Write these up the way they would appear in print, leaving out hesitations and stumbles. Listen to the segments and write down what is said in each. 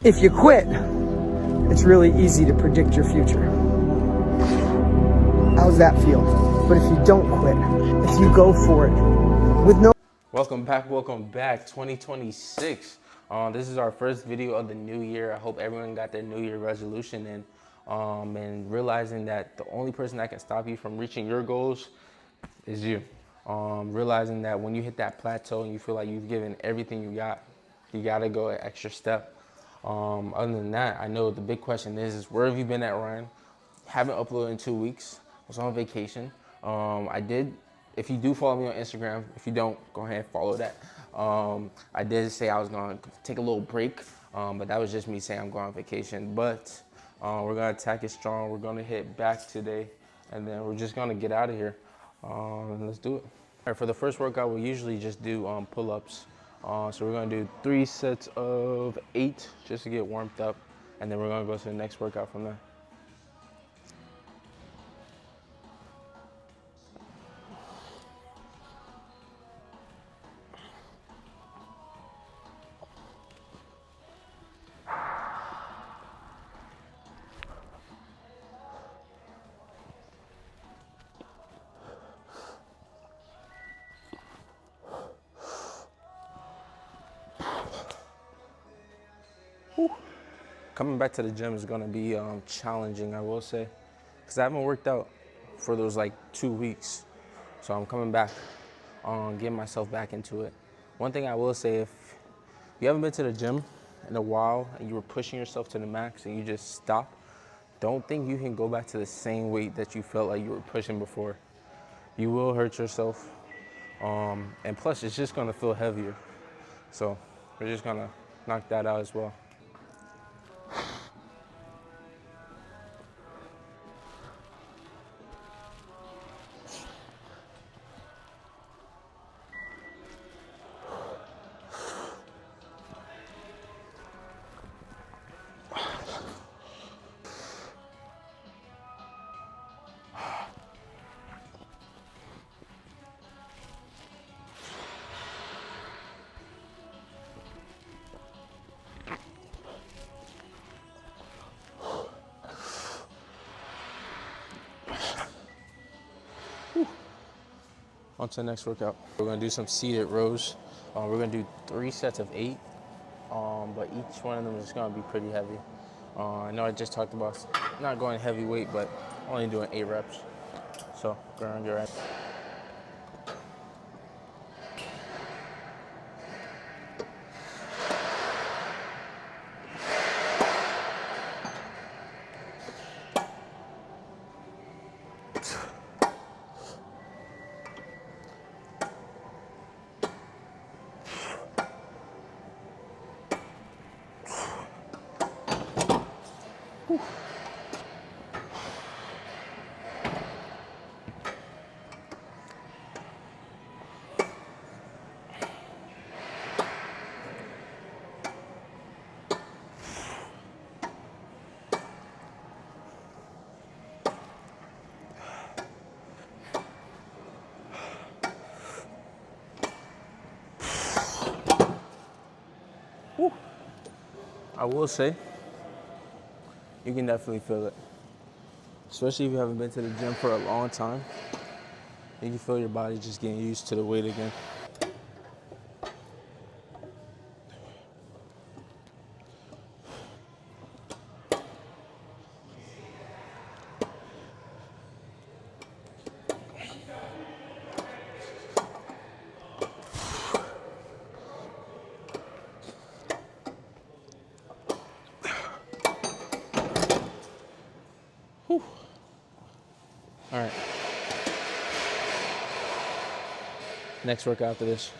If you quit, it's really easy to predict your future. How's that feel? But if you don't quit, if you go for it with no... Welcome back, 2026. This is our first video of the new year. I hope everyone got their New Year resolution in, and realizing that the only person that can stop you from reaching your goals is you. Realizing that when you hit that plateau and you feel like you've given everything you gotta go an extra step. Other than that, I know the big question is where have you been at, Ryan? Haven't uploaded in 2 weeks. I was on vacation. If you do follow me on Instagram, if you don't, go ahead and follow that. I did say I was gonna take a little break, but that was just me saying I'm going on vacation. But we're gonna attack it strong. We're gonna hit back today, and then we're just gonna get out of here. Let's do it. All right, for the first workout, we usually just do pull-ups. So we're gonna do 3 sets of 8 just to get warmed up, and then we're gonna go to the next workout from there. Coming back to the gym is gonna be challenging, I will say, because I haven't worked out for those like 2 weeks. So I'm coming back, getting myself back into it. One thing I will say, if you haven't been to the gym in a while and you were pushing yourself to the max and you just stop, don't think you can go back to the same weight that you felt like you were pushing before. You will hurt yourself, and plus it's just gonna feel heavier. So we're just gonna knock that out as well. On to the next workout. We're gonna do some seated rows. We're gonna do 3 sets of 8, but each one of them is gonna be pretty heavy. I know I just talked about not going heavyweight, but only doing 8 reps. So go around your end. I will say, you can definitely feel it. Especially if you haven't been to the gym for a long time. You can feel your body just getting used to the weight again. All right. Next workout after this.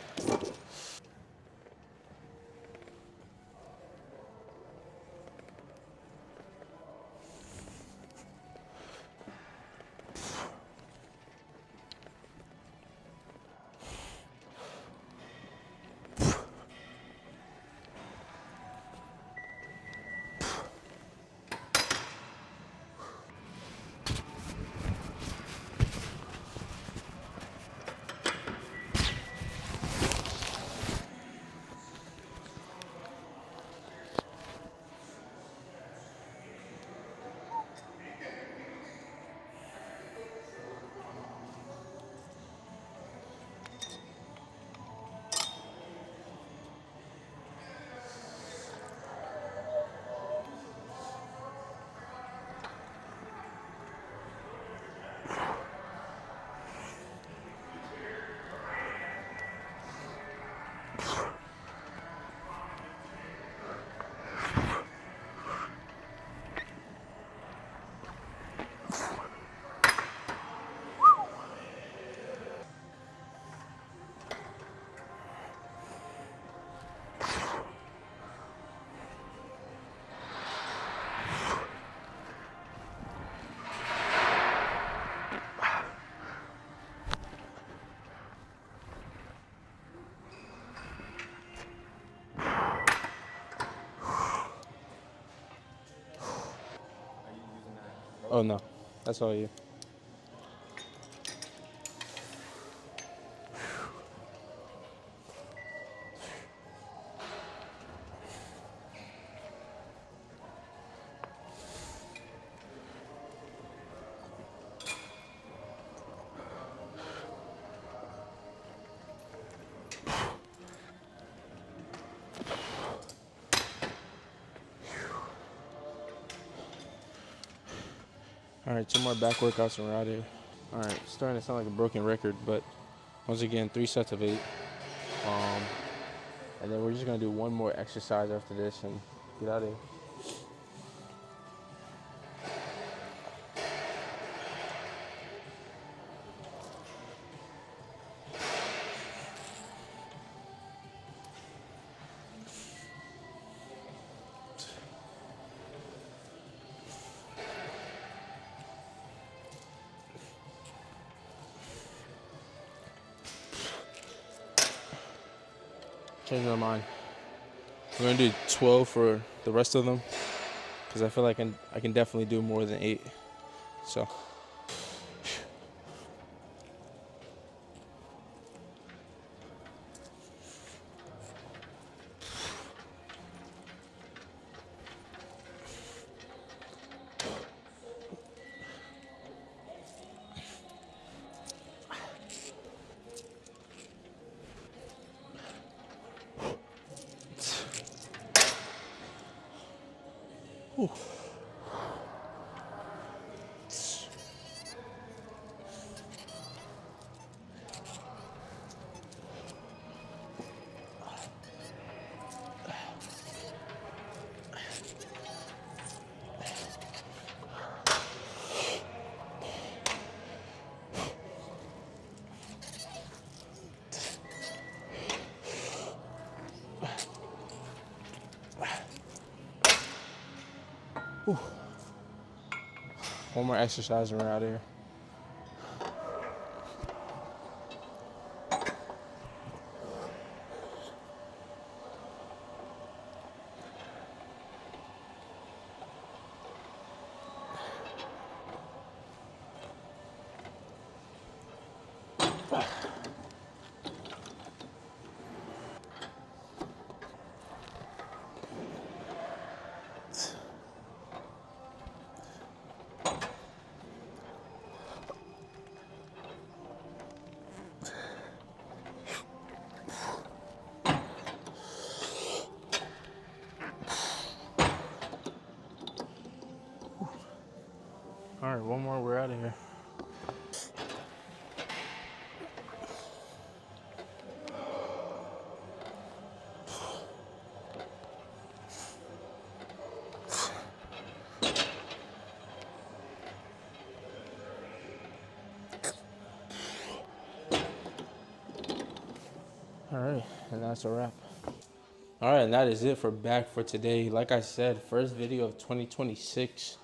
Oh no, that's all you. All right, 2 more back workouts and we're out here. All right, starting to sound like a broken record, but once again, 3 sets of 8. And then we're just gonna do one more exercise after this and get out of here. Change my mind. We're gonna do 12 for the rest of them because I feel like I can definitely do more than 8. So. Whew. Whew. One more exercise and we're out of here. All right, one more, we're out of here. All right, and that's a wrap. All right, and that is it for back for today. Like I said, first video of 2026.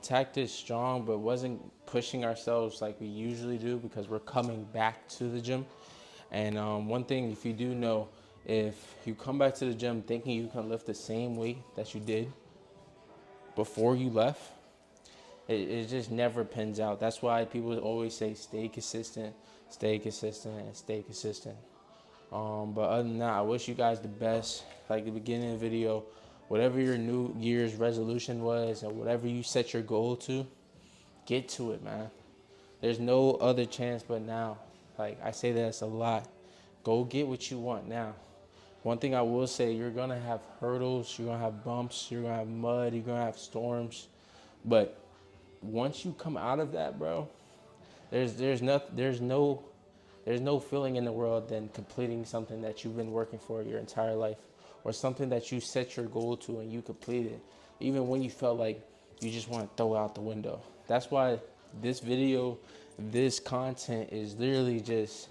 Tactics strong, but wasn't pushing ourselves like we usually do because we're coming back to the gym. And one thing, if you do know, if you come back to the gym thinking you can lift the same weight that you did before you left, it just never pans out. That's why people always say stay consistent, and stay consistent. But other than that, I wish you guys the best. Like the beginning of the video, whatever your New Year's resolution was or whatever you set your goal to, get to it, man. There's no other chance but now. Like I say this a lot. Go get what you want now. One thing I will say, you're gonna have hurdles, you're gonna have bumps, you're gonna have mud, you're gonna have storms. But once you come out of that, bro, there's no feeling in the world than completing something that you've been working for your entire life, or something that you set your goal to and you completed, even when you felt like you just want to throw out the window. That's why this video, this content is literally just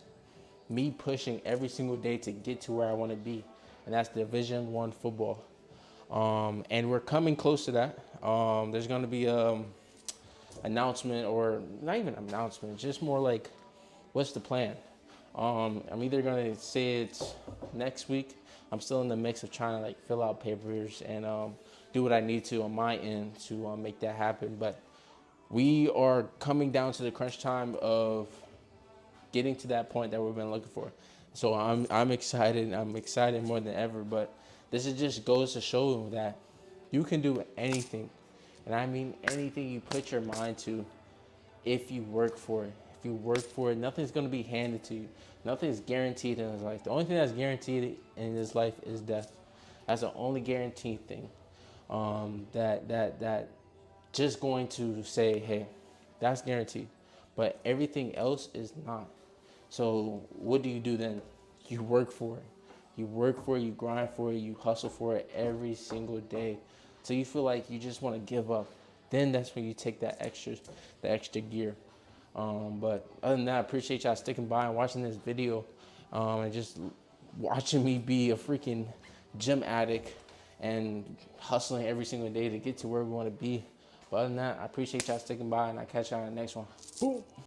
me pushing every single day to get to where I want to be, and that's Division I football. And we're coming close to that. There's going to be announcement, or not even announcement, just more like what's the plan. I'm either gonna say it's next week. I'm still in the mix of trying to like fill out papers and do what I need to on my end to make that happen. But we are coming down to the crunch time of getting to that point that we've been looking for. So I'm excited. I'm excited more than ever. But this is just goes to show that you can do anything, and I mean anything you put your mind to, if you work for it. If you work for it, nothing's gonna be handed to you. Nothing's guaranteed in this life. The only thing that's guaranteed in this life is death. That's the only guaranteed thing. That just going to say, hey, that's guaranteed. But everything else is not. So what do you do then? You work for it. You work for it, you grind for it, you hustle for it every single day. So you feel like you just want to give up. Then that's when you take the extra gear. But other than that, I appreciate y'all sticking by and watching this video, and just watching me be a freaking gym addict and hustling every single day to get to where we want to be. But other than that, I appreciate y'all sticking by, and I'll catch y'all in the next one. Boom.